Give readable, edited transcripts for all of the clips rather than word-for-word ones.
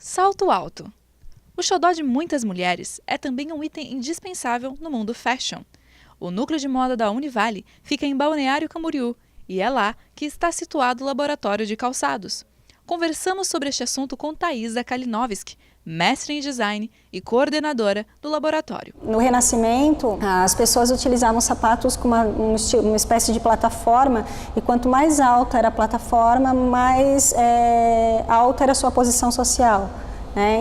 Salto alto. O xodó de muitas mulheres é também um item indispensável no mundo fashion. O núcleo de moda da Univale fica em Balneário Camboriú e é lá que está situado o laboratório de calçados. Conversamos sobre este assunto com Thaisa Kalinowski, mestre em design e coordenadora do laboratório. No Renascimento, as pessoas utilizavam sapatos com uma espécie de plataforma, e quanto mais alta era a plataforma, mais alta era a sua posição social.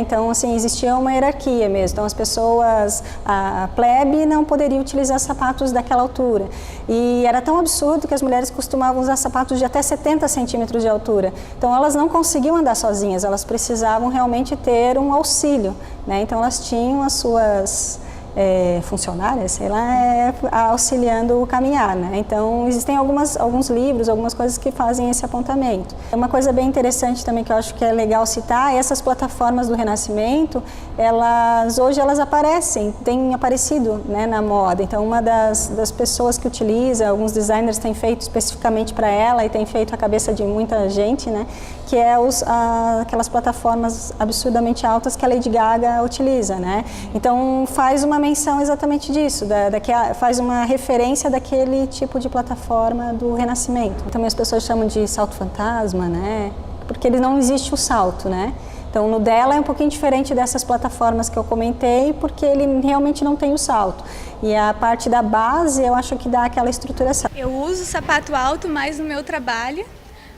Então, assim, existia uma hierarquia mesmo. Então, as pessoas, a plebe não poderia utilizar sapatos daquela altura. E era tão absurdo que as mulheres costumavam usar sapatos de até 70 centímetros de altura. Então, elas não conseguiam andar sozinhas, elas precisavam realmente ter um auxílio. Então, elas tinham as suas funcionárias, sei lá, auxiliando o caminhar. Então, existem alguns livros, algumas coisas que fazem esse apontamento. Uma coisa bem interessante também que eu acho que é legal citar, essas plataformas do Renascimento, hoje elas aparecem, têm aparecido na moda. Então, uma das pessoas que utiliza, alguns designers têm feito especificamente para ela e tem feito a cabeça de muita gente, que é aquelas plataformas absurdamente altas que a Lady Gaga utiliza. Então, faz uma menção exatamente disso, faz uma referência daquele tipo de plataforma do Renascimento. Também as pessoas chamam de salto fantasma, porque ele não existe o salto, Então, no dela é um pouquinho diferente dessas plataformas que eu comentei, porque ele realmente não tem o salto. E a parte da base, eu acho que dá aquela estruturação. Eu uso sapato alto mais no meu trabalho,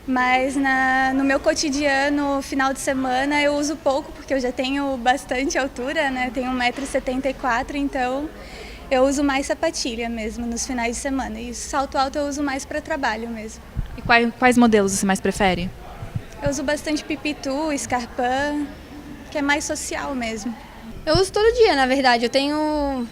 mas no meu cotidiano, final de semana, eu uso pouco, porque eu já tenho bastante altura, Tenho 1,74 m, então eu uso mais sapatilha mesmo nos finais de semana. E salto alto eu uso mais para trabalho mesmo. E quais modelos você mais prefere? Eu uso bastante pipitu, Scarpin, que é mais social mesmo. Eu uso todo dia, na verdade. Eu tenho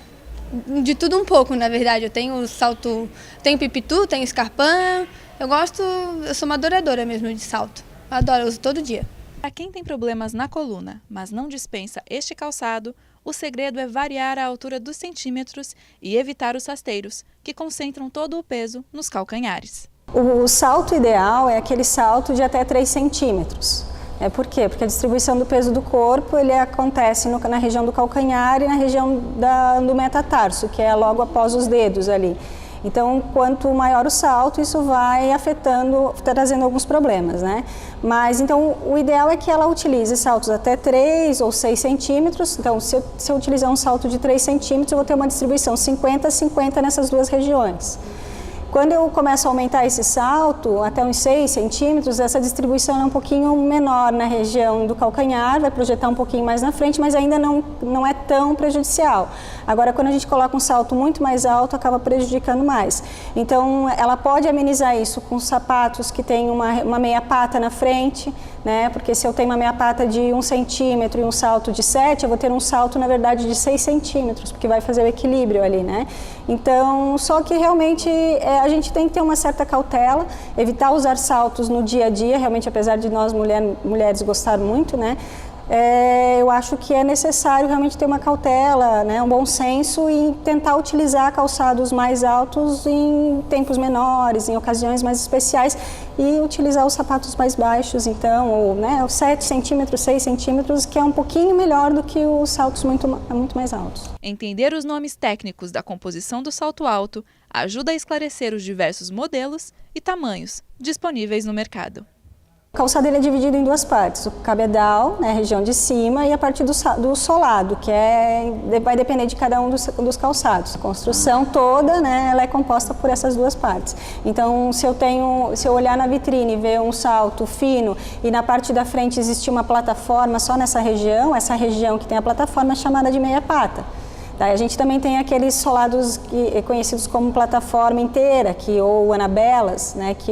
de tudo um pouco, na verdade. Eu tenho salto, tenho pipitu, tenho Scarpin. Eu sou uma adoradora mesmo de salto. Eu adoro, eu uso todo dia. Para quem tem problemas na coluna, mas não dispensa este calçado, o segredo é variar a altura dos centímetros e evitar os rasteiros, que concentram todo o peso nos calcanhares. O salto ideal é aquele salto de até 3 centímetros. Por quê? Porque a distribuição do peso do corpo ele acontece na região do calcanhar e na região do metatarso, que é logo após os dedos ali. Então, quanto maior o salto, isso vai afetando, trazendo alguns problemas, Mas, então, o ideal é que ela utilize saltos até 3 ou 6 centímetros. Então, se eu utilizar um salto de 3 centímetros, eu vou ter uma distribuição 50-50 nessas duas regiões. Quando eu começo a aumentar esse salto, até uns 6 centímetros, essa distribuição é um pouquinho menor na região do calcanhar, vai projetar um pouquinho mais na frente, mas ainda não é tão prejudicial. Agora, quando a gente coloca um salto muito mais alto, acaba prejudicando mais. Então, ela pode amenizar isso com sapatos que têm uma meia pata na frente, porque se eu tenho uma meia pata de 1 centímetro e um salto de 7, eu vou ter um salto, na verdade, de 6 centímetros, porque vai fazer o equilíbrio ali, Então, só que realmente a gente tem que ter uma certa cautela, evitar usar saltos no dia a dia, realmente, apesar de nós mulheres gostar muito, eu acho que é necessário realmente ter uma cautela, um bom senso e tentar utilizar calçados mais altos em tempos menores, em ocasiões mais especiais e utilizar os sapatos mais baixos, então, ou 7 centímetros, 6 centímetros, que é um pouquinho melhor do que os saltos muito mais altos. Entender os nomes técnicos da composição do salto alto ajuda a esclarecer os diversos modelos e tamanhos disponíveis no mercado. O calçado ele é dividido em duas partes, o cabedal, a região de cima, e a parte do solado, que vai depender de cada um dos calçados. A construção toda, ela é composta por essas duas partes. Então, se eu olhar na vitrine e ver um salto fino e na parte da frente existir uma plataforma só nessa região, essa região que tem a plataforma é chamada de meia pata. A gente também tem aqueles solados conhecidos como plataforma inteira, ou anabelas, que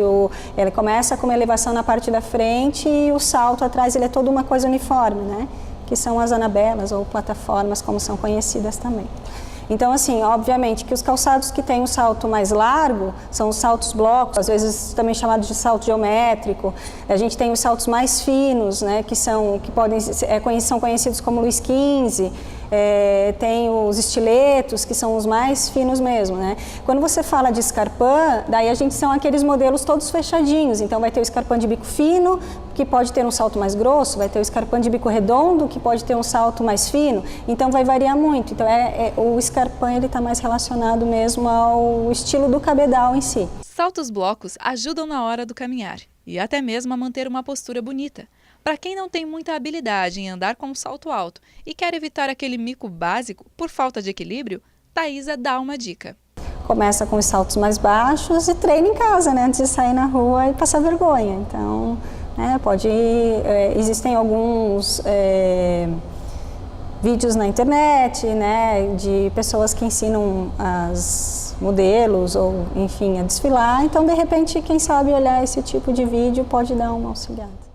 ele começa com uma elevação na parte da frente e o salto atrás ele é toda uma coisa uniforme, que são as anabelas ou plataformas, como são conhecidas também. Então, assim, obviamente que os calçados que têm o salto mais largo são os saltos blocos, às vezes também chamados de salto geométrico. A gente tem os saltos mais finos, que são conhecidos como Luiz XV. Tem os estiletos, que são os mais finos mesmo, Quando você fala de Scarpin, daí são aqueles modelos todos fechadinhos, então vai ter o Scarpin de bico fino, que pode ter um salto mais grosso, vai ter o Scarpin de bico redondo, que pode ter um salto mais fino, então vai variar muito. Então o Scarpin está mais relacionado mesmo ao estilo do cabedal em si. Saltos blocos ajudam na hora do caminhar e até mesmo a manter uma postura bonita. Para quem não tem muita habilidade em andar com um salto alto e quer evitar aquele mico básico por falta de equilíbrio, Thaisa dá uma dica. Começa com os saltos mais baixos e treina em casa, né, antes de sair na rua e passar vergonha. Então, existem alguns vídeos na internet, né, de pessoas que ensinam as modelos ou, enfim, a desfilar. Então, de repente, quem sabe olhar esse tipo de vídeo pode dar uma auxiliada.